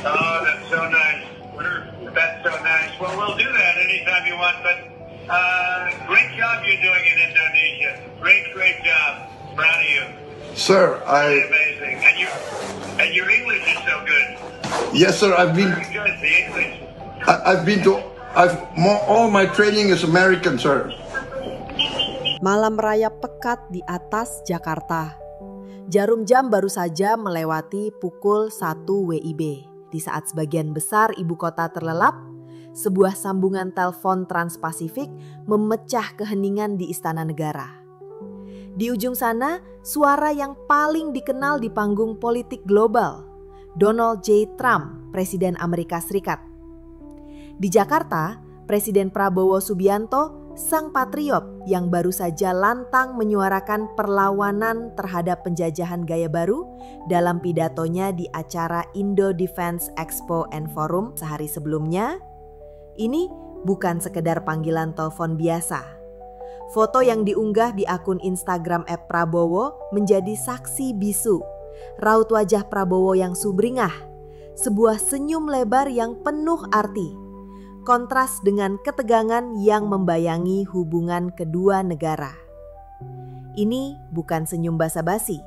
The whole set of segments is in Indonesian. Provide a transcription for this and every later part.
Oh, that's so nice. That's so nice. Well, we'll do that anytime you want, but great job you're doing in Indonesia. Great job. Proud of you. Sir, Really amazing. And your English is so good. yes, sir. Very good, the English. All my training is American, sir. Malam raya pekat di atas Jakarta. Jarum jam baru saja melewati pukul 1 WIB. Di saat sebagian besar ibu kota terlelap, sebuah sambungan telepon Trans-Pasifik memecah keheningan di Istana Negara. Di ujung sana, suara yang paling dikenal di panggung politik global, Donald J. Trump, Presiden Amerika Serikat. Di Jakarta, Presiden Prabowo Subianto, sang patriot yang baru saja lantang menyuarakan perlawanan terhadap penjajahan gaya baru dalam pidatonya di acara Indo Defense Expo and Forum sehari sebelumnya. Ini bukan sekedar panggilan telepon biasa. Foto yang diunggah di akun Instagram @Prabowo menjadi saksi bisu. Raut wajah Prabowo yang sumringah, sebuah senyum lebar yang penuh arti. Kontras dengan ketegangan yang membayangi hubungan kedua negara. Ini bukan senyum basa-basi.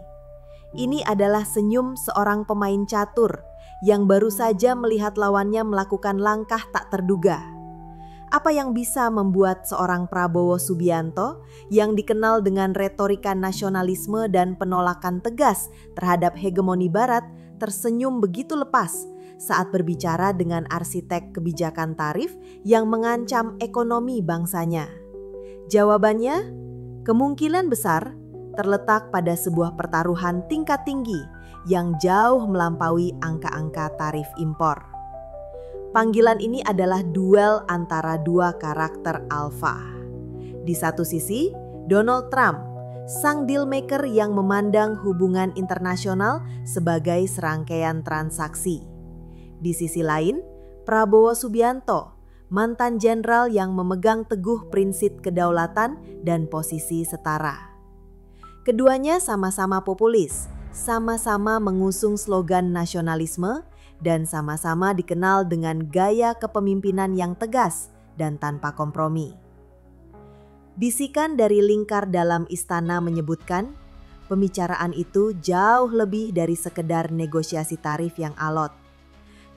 Ini adalah senyum seorang pemain catur yang baru saja melihat lawannya melakukan langkah tak terduga. Apa yang bisa membuat seorang Prabowo Subianto yang dikenal dengan retorika nasionalisme dan penolakan tegas terhadap hegemoni Barat tersenyum begitu lepas saat berbicara dengan arsitek kebijakan tarif yang mengancam ekonomi bangsanya? Jawabannya, kemungkinan besar terletak pada sebuah pertaruhan tingkat tinggi yang jauh melampaui angka-angka tarif impor. Panggilan ini adalah duel antara dua karakter alfa. Di satu sisi, Donald Trump, sang dealmaker yang memandang hubungan internasional sebagai serangkaian transaksi. Di sisi lain, Prabowo Subianto, mantan jenderal yang memegang teguh prinsip kedaulatan dan posisi setara. Keduanya sama-sama populis, sama-sama mengusung slogan nasionalisme, dan sama-sama dikenal dengan gaya kepemimpinan yang tegas dan tanpa kompromi. Bisikan dari lingkar dalam istana menyebutkan, pembicaraan itu jauh lebih dari sekedar negosiasi tarif yang alot.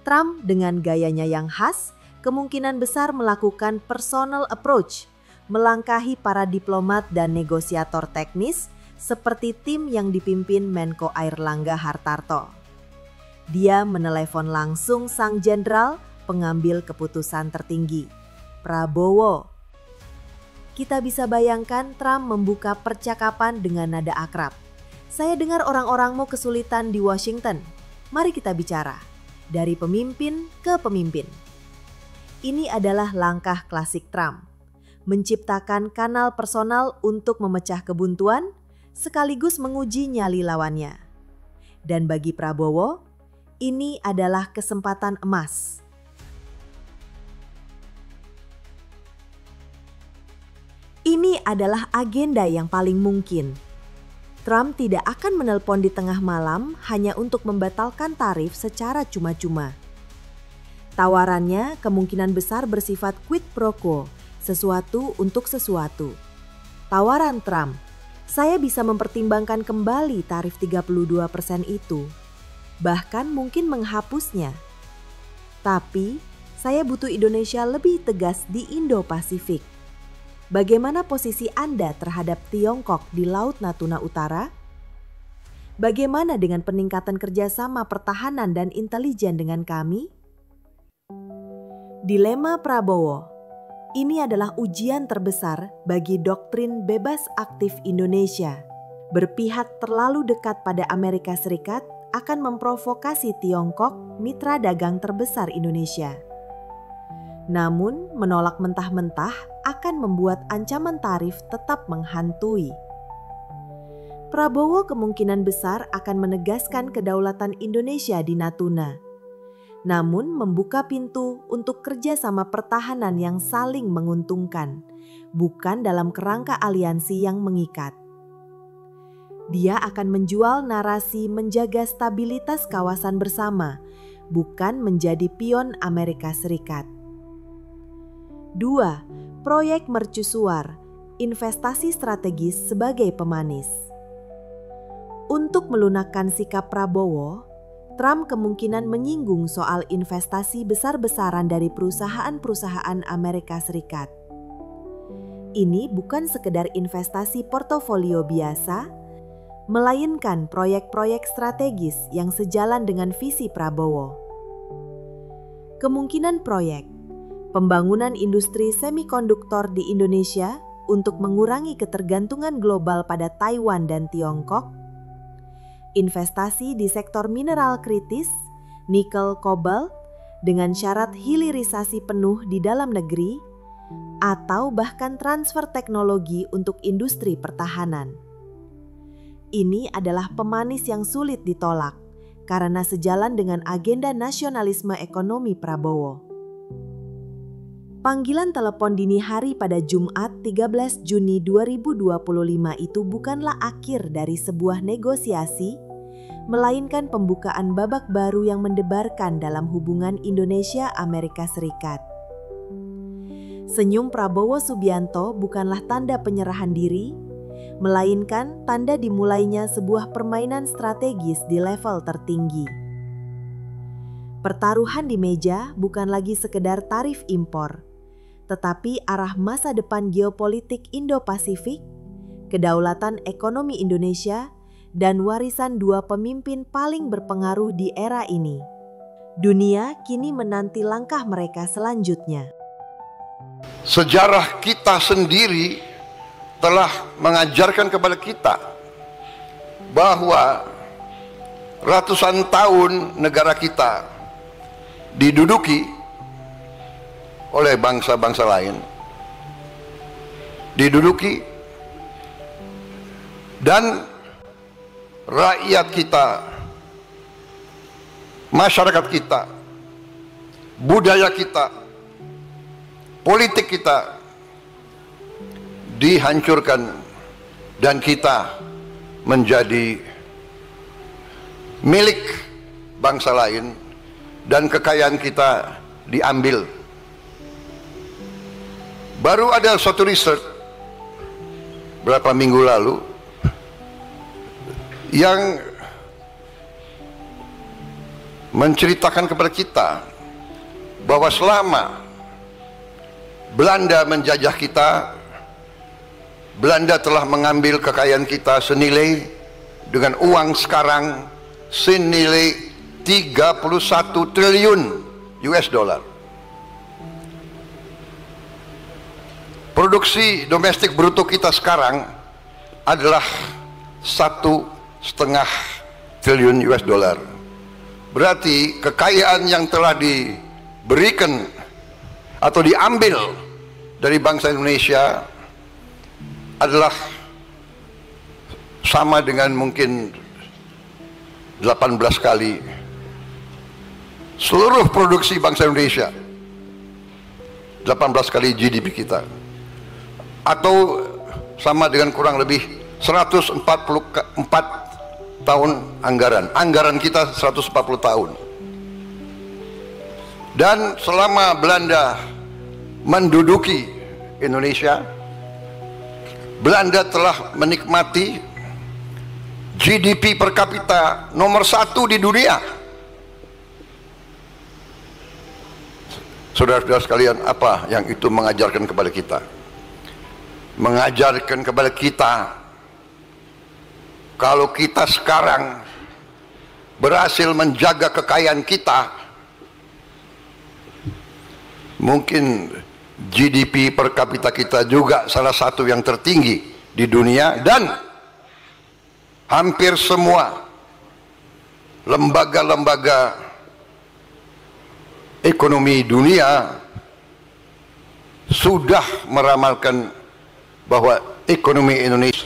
Trump dengan gayanya yang khas kemungkinan besar melakukan personal approach, melangkahi para diplomat dan negosiator teknis seperti tim yang dipimpin Menko Airlangga Hartarto. Dia menelepon langsung sang jenderal pengambil keputusan tertinggi, Prabowo. Kita bisa bayangkan Trump membuka percakapan dengan nada akrab. Saya dengar orang-orangmu kesulitan di Washington. Mari kita bicara. Dari pemimpin ke pemimpin. Ini adalah langkah klasik Trump, menciptakan kanal personal untuk memecah kebuntuan sekaligus menguji nyali lawannya. Dan bagi Prabowo, ini adalah kesempatan emas. Ini adalah agenda yang paling mungkin. Trump tidak akan menelpon di tengah malam hanya untuk membatalkan tarif secara cuma-cuma. Tawarannya kemungkinan besar bersifat quid pro quo, sesuatu untuk sesuatu. Tawaran Trump, saya bisa mempertimbangkan kembali tarif 32% itu, bahkan mungkin menghapusnya. Tapi saya butuh Indonesia lebih tegas di Indo-Pasifik. Bagaimana posisi Anda terhadap Tiongkok di Laut Natuna Utara? Bagaimana dengan peningkatan kerjasama pertahanan dan intelijen dengan kami? Dilema Prabowo, ini adalah ujian terbesar bagi doktrin bebas aktif Indonesia. Berpihak terlalu dekat pada Amerika Serikat akan memprovokasi Tiongkok, mitra dagang terbesar Indonesia. Namun, menolak mentah-mentah akan membuat ancaman tarif tetap menghantui. Prabowo kemungkinan besar akan menegaskan kedaulatan Indonesia di Natuna, namun membuka pintu untuk kerjasama pertahanan yang saling menguntungkan, bukan dalam kerangka aliansi yang mengikat. Dia akan menjual narasi menjaga stabilitas kawasan bersama, bukan menjadi pion Amerika Serikat. 2. Proyek mercusuar, investasi strategis sebagai pemanis. Untuk melunakkan sikap Prabowo, Trump kemungkinan menyinggung soal investasi besar-besaran dari perusahaan-perusahaan Amerika Serikat. Ini bukan sekedar investasi portofolio biasa, melainkan proyek-proyek strategis yang sejalan dengan visi Prabowo. Kemungkinan proyek pembangunan industri semikonduktor di Indonesia untuk mengurangi ketergantungan global pada Taiwan dan Tiongkok, investasi di sektor mineral kritis, nikel, kobalt, dengan syarat hilirisasi penuh di dalam negeri, atau bahkan transfer teknologi untuk industri pertahanan. Ini adalah pemanis yang sulit ditolak karena sejalan dengan agenda nasionalisme ekonomi Prabowo. Panggilan telepon dini hari pada Jumat 13 Juni 2025 itu bukanlah akhir dari sebuah negosiasi, melainkan pembukaan babak baru yang mendebarkan dalam hubungan Indonesia-Amerika Serikat. Senyum Prabowo Subianto bukanlah tanda penyerahan diri, melainkan tanda dimulainya sebuah permainan strategis di level tertinggi. Pertaruhan di meja bukan lagi sekedar tarif impor, tetapi arah masa depan geopolitik Indo-Pasifik, kedaulatan ekonomi Indonesia, dan warisan dua pemimpin paling berpengaruh di era ini. Dunia kini menanti langkah mereka selanjutnya. Sejarah kita sendiri telah mengajarkan kepada kita bahwa ratusan tahun negara kita diduduki oleh bangsa-bangsa lain, diduduki, dan rakyat kita, masyarakat kita, budaya kita, politik kita dihancurkan dan kita menjadi milik bangsa lain dan kekayaan kita diambil. Baru ada suatu riset beberapa minggu lalu yang menceritakan kepada kita bahwa selama Belanda menjajah kita, Belanda telah mengambil kekayaan kita senilai dengan uang sekarang senilai 31 triliun US dollar. Produksi domestik bruto kita sekarang adalah 1,5 triliun US dollar. Berarti kekayaan yang telah diberikan atau diambil dari bangsa Indonesia adalah sama dengan mungkin 18 kali seluruh produksi bangsa Indonesia, 18 kali GDP kita, atau sama dengan kurang lebih 144 tahun anggaran kita 140 tahun. Dan selama Belanda menduduki Indonesia, Belanda telah menikmati GDP per kapita nomor 1 di dunia. Saudara-saudara sekalian, apa yang itu mengajarkan kepada kita? Mengajarkan kepada kita kalau kita sekarang berhasil menjaga kekayaan kita, mungkin GDP per kapita kita juga salah satu yang tertinggi di dunia, dan hampir semua lembaga-lembaga ekonomi dunia sudah meramalkan bahwa ekonomi Indonesia